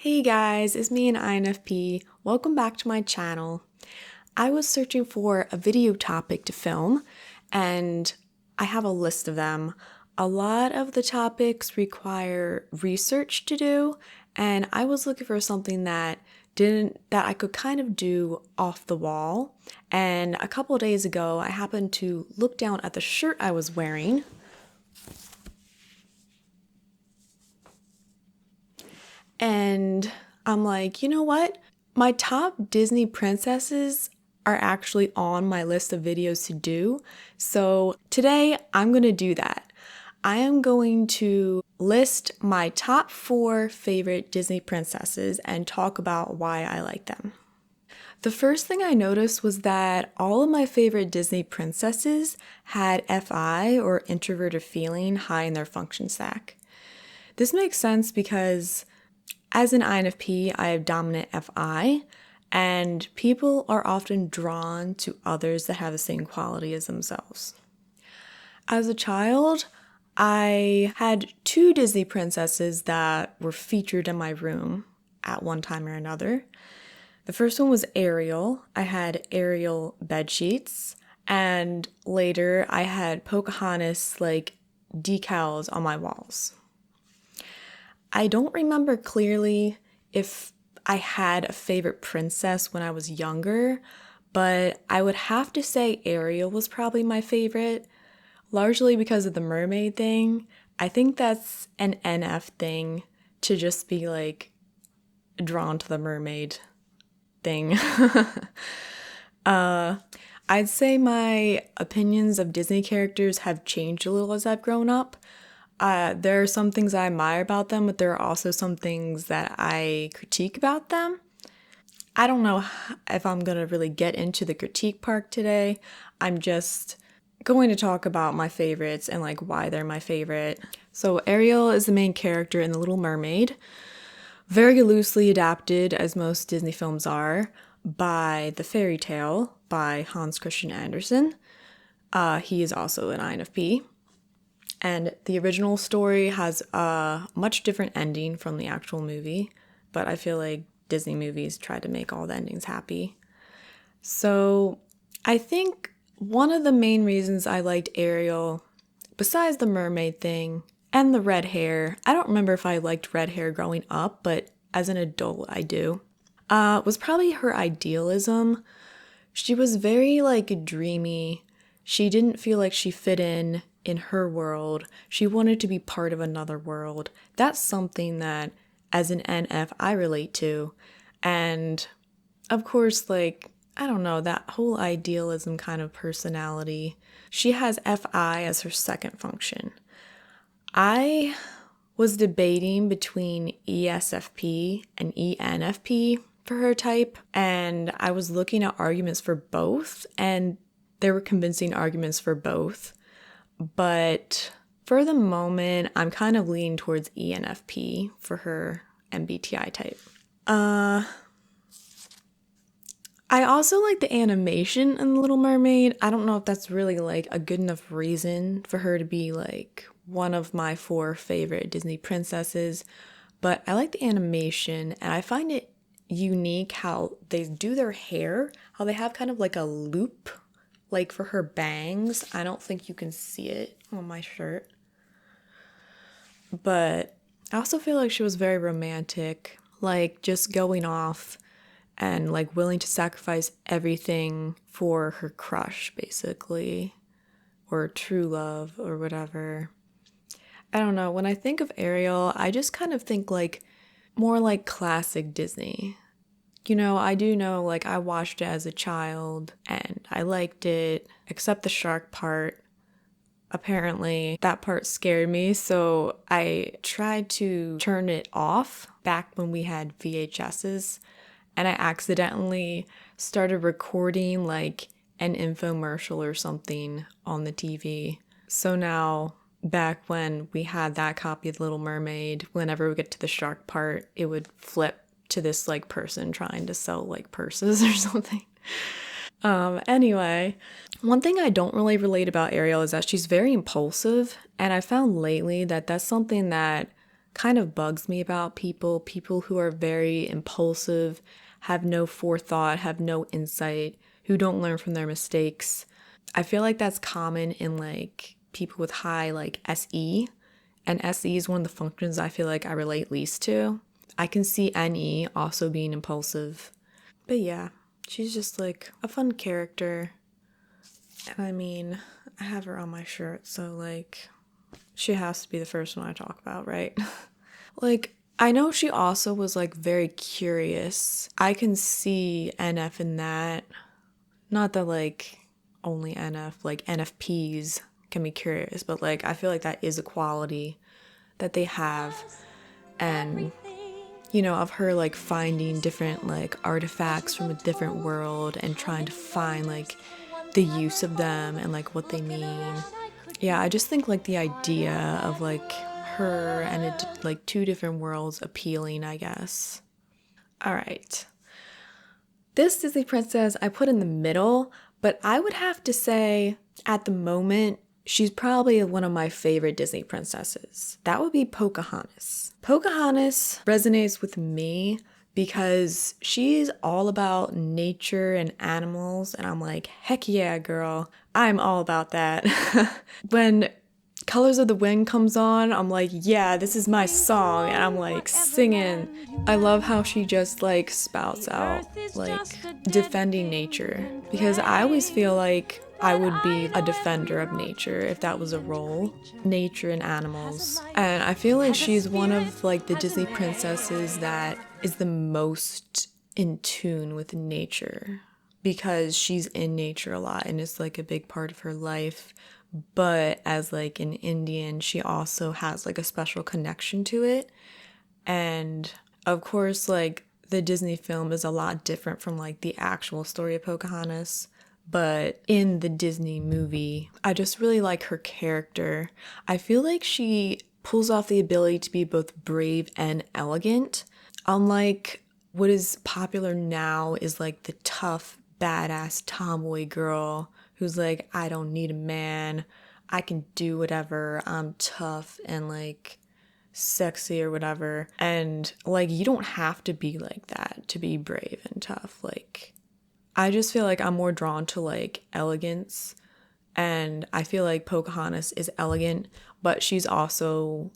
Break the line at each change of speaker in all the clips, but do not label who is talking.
Hey guys, it's me and INFP. Welcome back to my channel. I was searching for a video topic to film and I have a list of them. A lot of the topics require research to do and I was looking for something that I could kind of do off the wall. And a couple of days ago, I happened to look down at the shirt I was wearing. And I'm like, you know what? My top Disney princesses are actually on my list of videos to do. So today I'm going to do that. I am going to list my top 4 favorite Disney princesses and talk about why I like them. The first thing I noticed was that all of my favorite Disney princesses had FI or introverted feeling high in their function stack. This makes sense because as an INFP, I have dominant FI, and people are often drawn to others that have the same quality as themselves. As a child, I had 2 Disney princesses that were featured in my room at one time or another. The first one was Ariel. I had Ariel bed sheets, and later I had Pocahontas decals on my walls. I don't remember clearly if I had a favorite princess when I was younger, but I would have to say Ariel was probably my favorite, largely because of the mermaid thing. I think that's an NF thing to just be drawn to the mermaid thing. I'd say my opinions of Disney characters have changed a little as I've grown up. There are some things I admire about them, but there are also some things that I critique about them. I don't know if I'm going to really get into the critique part today. I'm just going to talk about my favorites and why they're my favorite. So Ariel is the main character in The Little Mermaid, very loosely adapted, as most Disney films are, by The Fairy Tale by Hans Christian Andersen. He is also an INFP. And the original story has a much different ending from the actual movie, but I feel like Disney movies try to make all the endings happy. So I think one of the main reasons I liked Ariel, besides the mermaid thing and the red hair, I don't remember if I liked red hair growing up, but as an adult I do, was probably her idealism. She was very dreamy. She didn't feel like she fit in her world. She wanted to be part of another world. That's something that as an NF I relate to. And of course, I don't know, that whole idealism kind of personality. She has FI as her second function. I was debating between ESFP and ENFP for her type, and I was looking at arguments for both, and there were convincing arguments for both. But for the moment, I'm kind of leaning towards ENFP for her MBTI type. I also like the animation in The Little Mermaid. I don't know if that's really a good enough reason for her to be one of my 4 favorite Disney princesses, but I like the animation and I find it unique how they do their hair, how they have kind of a loop for her bangs. I don't think you can see it on my shirt. But I also feel like she was very romantic, just going off and willing to sacrifice everything for her crush, basically, or true love or whatever. I don't know. When I think of Ariel, I just kind of think more classic Disney. You know, I do know, I watched it as a child and I liked it, except the shark part. Apparently, that part scared me, so I tried to turn it off back when we had VHSs, and I accidentally started recording, an infomercial or something on the TV. So now, back when we had that copy of The Little Mermaid, whenever we get to the shark part, it would flip to this person trying to sell purses or something. Anyway, one thing I don't really relate about Ariel is that she's very impulsive, and I found lately that that's something that kind of bugs me about people who are very impulsive, have no forethought, have no insight, who don't learn from their mistakes. I feel like that's common in like people with high like SE, and SE is one of the functions I feel like I relate least to. I can see NE also being impulsive. But yeah, she's just like a fun character. And I mean, I have her on my shirt, so like she has to be the first one I talk about, right? Like, I know she also was like very curious. I can see NF in that. Not that like only NF, like NFPs can be curious, but like I feel like that is a quality that they have. And of her like finding different like artifacts from a different world and trying to find like the use of them and like what they mean. Yeah, I just think like the idea of like her and like two different worlds appealing, I guess. All right. This Disney princess I put in the middle, but I would have to say at the moment, she's probably one of my favorite Disney princesses. That would be Pocahontas. Pocahontas resonates with me because she's all about nature and animals, and I'm like, heck yeah, girl, I'm all about that. When Colors of the Wind comes on, I'm like, yeah, this is my song, and I'm like singing. I love how she just like spouts out like defending nature, because I always feel like I would be a defender of nature if that was a role, nature and animals. And I feel like she's one of like the Disney princesses that is the most in tune with nature, because she's in nature a lot and it's like a big part of her life. But as like an Indian, she also has like a special connection to it. And of course, like the Disney film is a lot different from like the actual story of Pocahontas. But in the Disney movie, I just really like her character. I feel like she pulls off the ability to be both brave and elegant. Unlike what is popular now is like the tough, badass tomboy girl who's like, I don't need a man, I can do whatever, I'm tough and like sexy or whatever. And like, you don't have to be like that to be brave and tough. Like, I just feel like I'm more drawn to like elegance, and I feel like Pocahontas is elegant, but she's also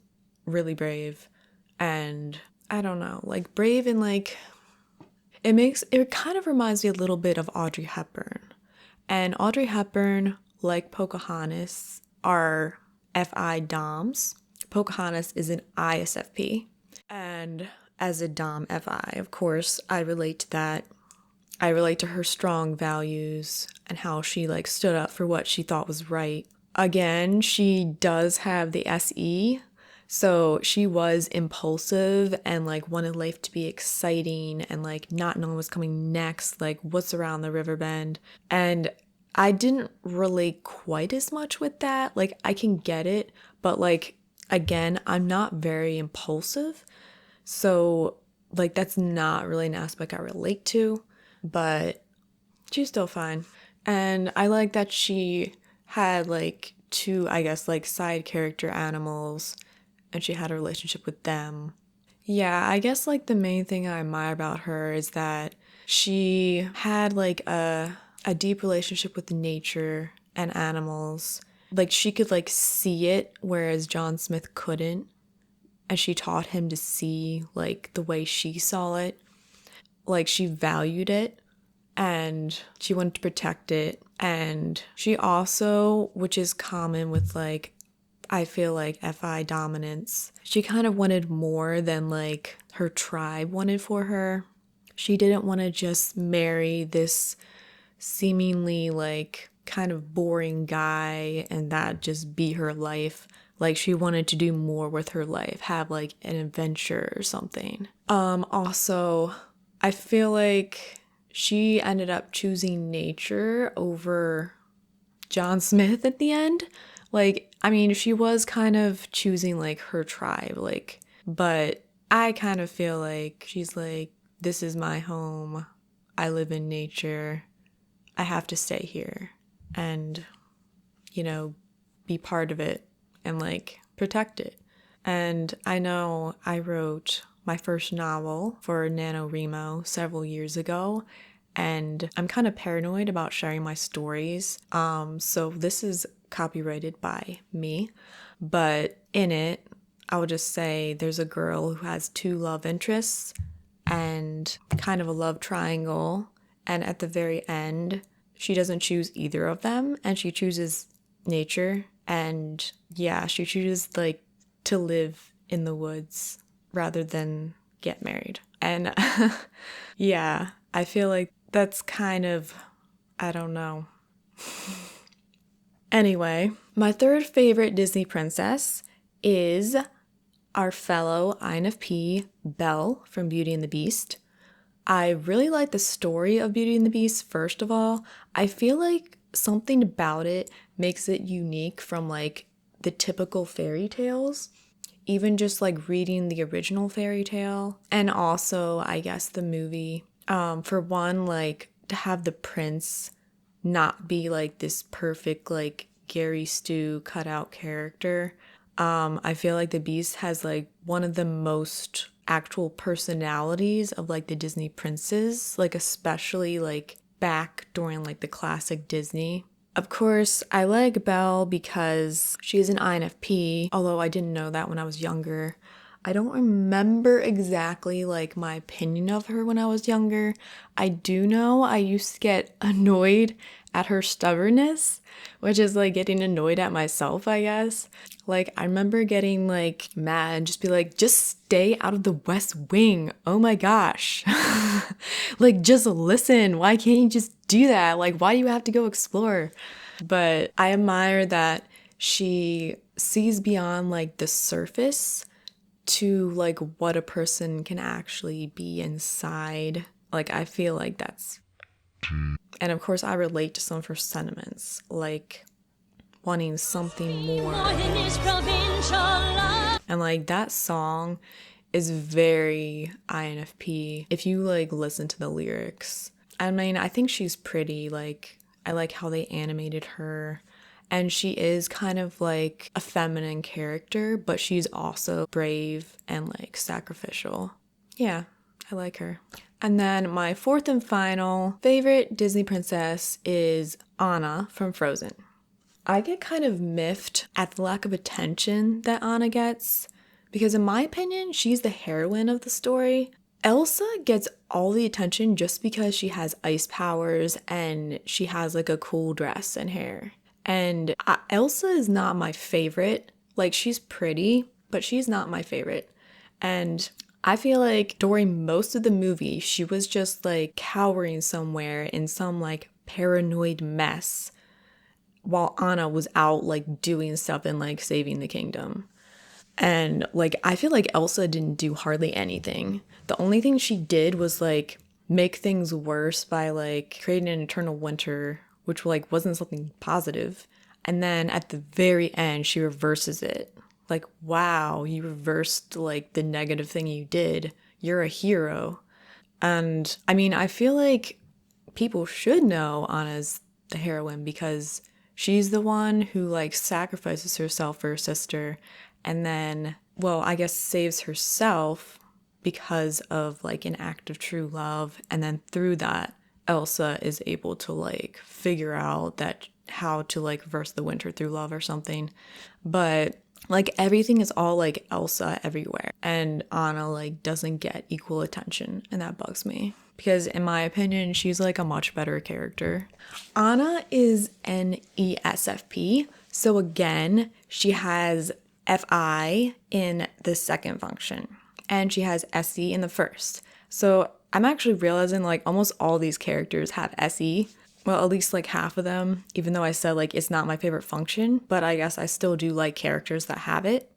really brave. And I don't know, like brave and like it kind of reminds me a little bit of Audrey Hepburn. And Audrey Hepburn, like Pocahontas, are FI DOMs. Pocahontas is an ISFP. And as a DOM FI, of course, I relate to that. I relate to her strong values and how she like stood up for what she thought was right. Again, she does have the SE, so she was impulsive and like wanted life to be exciting and like not knowing what's coming next, like what's around the river bend. And I didn't relate quite as much with that. Like I can get it, but like again, I'm not very impulsive. So like that's not really an aspect I relate to, but she's still fine. And I like that she had like two, I guess, like side character animals, and she had a relationship with them. Yeah, I guess like the main thing I admire about her is that she had like a deep relationship with nature and animals. Like she could like see it, whereas John Smith couldn't. And she taught him to see like the way she saw it. Like she valued it and she wanted to protect it. And she also, which is common with like, I feel like FI dominance, she kind of wanted more than like her tribe wanted for her. She didn't want to just marry this seemingly like kind of boring guy and that just be her life. Like she wanted to do more with her life, have like an adventure or something. Also, I feel like she ended up choosing nature over John Smith at the end. Like, I mean, she was kind of choosing like her tribe, like, but I kind of feel like she's like, this is my home. I live in nature. I have to stay here and, be part of it and like protect it. And I know I wrote my first novel for NaNoWriMo several years ago, and I'm kind of paranoid about sharing my stories. So this is copyrighted by me, but in it, I would just say there's a girl who has two love interests and kind of a love triangle. And at the very end, she doesn't choose either of them, and she chooses nature. And yeah, she chooses like to live in the woods rather than get married. And yeah, I feel like that's kind of, I don't know. Anyway, my third favorite Disney princess is our fellow INFP, Belle from Beauty and the Beast. I really like the story of Beauty and the Beast, first of all. I feel like something about it makes it unique from like the typical fairy tales. Even just like reading the original fairy tale, and also I guess the movie. For one, like to have the prince not be like this perfect like Gary Stu cutout character. I feel like the Beast has like one of the most actual personalities of like the Disney princes, like especially like back during like the classic Disney. Of course, I like Belle because she's an INFP, although I didn't know that when I was younger. I don't remember exactly like my opinion of her when I was younger. I do know I used to get annoyed at her stubbornness, which is like getting annoyed at myself, I guess. Like I remember getting like mad, just be like, just stay out of the West Wing. Oh my gosh. Like just listen. Why can't you just do that? Like why do you have to go explore? But I admire that she sees beyond like the surface to like what a person can actually be inside. Like I feel like that's, and of course I relate to some of her sentiments, like wanting something more. And like that song is very INFP if you like listen to the lyrics. I mean, I think she's pretty, like I like how they animated her. And she is kind of like a feminine character, but she's also brave and like sacrificial. Yeah, I like her. And then my fourth and final favorite Disney princess is Anna from Frozen. I get kind of miffed at the lack of attention that Anna gets, because in my opinion, she's the heroine of the story. Elsa gets all the attention just because she has ice powers and she has like a cool dress and hair. And Elsa is not my favorite. Like, she's pretty, but she's not my favorite. And I feel like during most of the movie, she was just like cowering somewhere in some like paranoid mess while Anna was out like doing stuff and like saving the kingdom. And like, I feel like Elsa didn't do hardly anything. The only thing she did was like make things worse by like creating an eternal winter, which like wasn't something positive. And then at the very end, she reverses it. Like, wow, you reversed like the negative thing you did. You're a hero. And I mean, I feel like people should know Anna's the heroine because she's the one who like sacrifices herself for her sister and then, well, I guess saves herself because of like an act of true love. And then through that, Elsa is able to like figure out that how to like reverse the winter through love or something. But like everything is all like Elsa everywhere, and Anna like doesn't get equal attention, and that bugs me because in my opinion she's like a much better character. Anna is an ESFP, so again she has FI in the second function and she has SE in the first. So I'm actually realizing like almost all these characters have SE. Well, at least like half of them, even though I said like it's not my favorite function, but I guess I still do like characters that have it.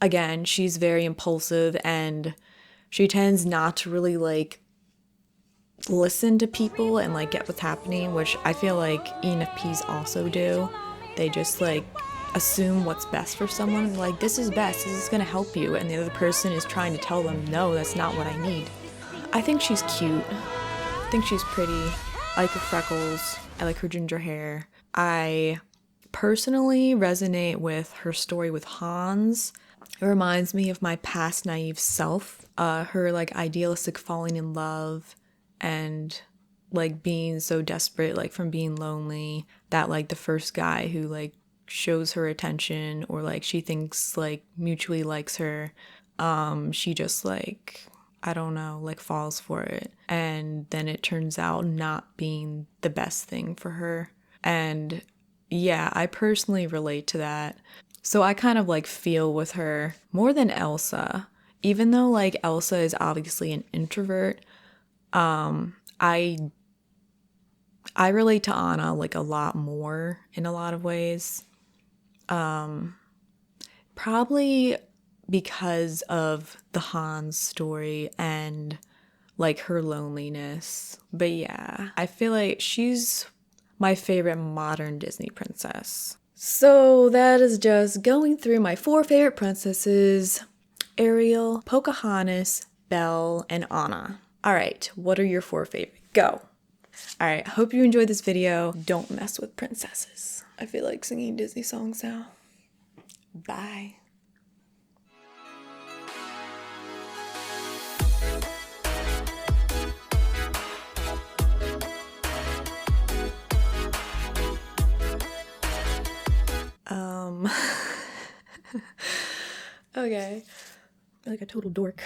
Again, she's very impulsive and she tends not to really like listen to people and like get what's happening, which I feel like ENFPs also do. They just like assume what's best for someone, like this is best, this is gonna help you, and the other person is trying to tell them, no, that's not what I need. I think she's cute. I think she's pretty. I like her freckles. I like her ginger hair. I personally resonate with her story with Hans. It reminds me of my past naive self, her like idealistic falling in love and like being so desperate, like from being lonely, that like the first guy who like shows her attention or like she thinks like mutually likes her, she just like, I don't know, like falls for it. And then it turns out not being the best thing for her. And yeah, I personally relate to that. So I kind of like feel with her more than Elsa. Even though like Elsa is obviously an introvert, I I relate to Anna like a lot more in a lot of ways. Probably because of the Hans story and like her loneliness. But yeah, I feel like she's my favorite modern Disney princess. So that is just going through my 4 favorite princesses: Ariel, Pocahontas, Belle, and Anna. All right, what are your 4 favorite? Go. All right, hope you enjoyed this video. Don't mess with princesses. I feel like singing Disney songs now. Bye. Okay. I feel like a total dork.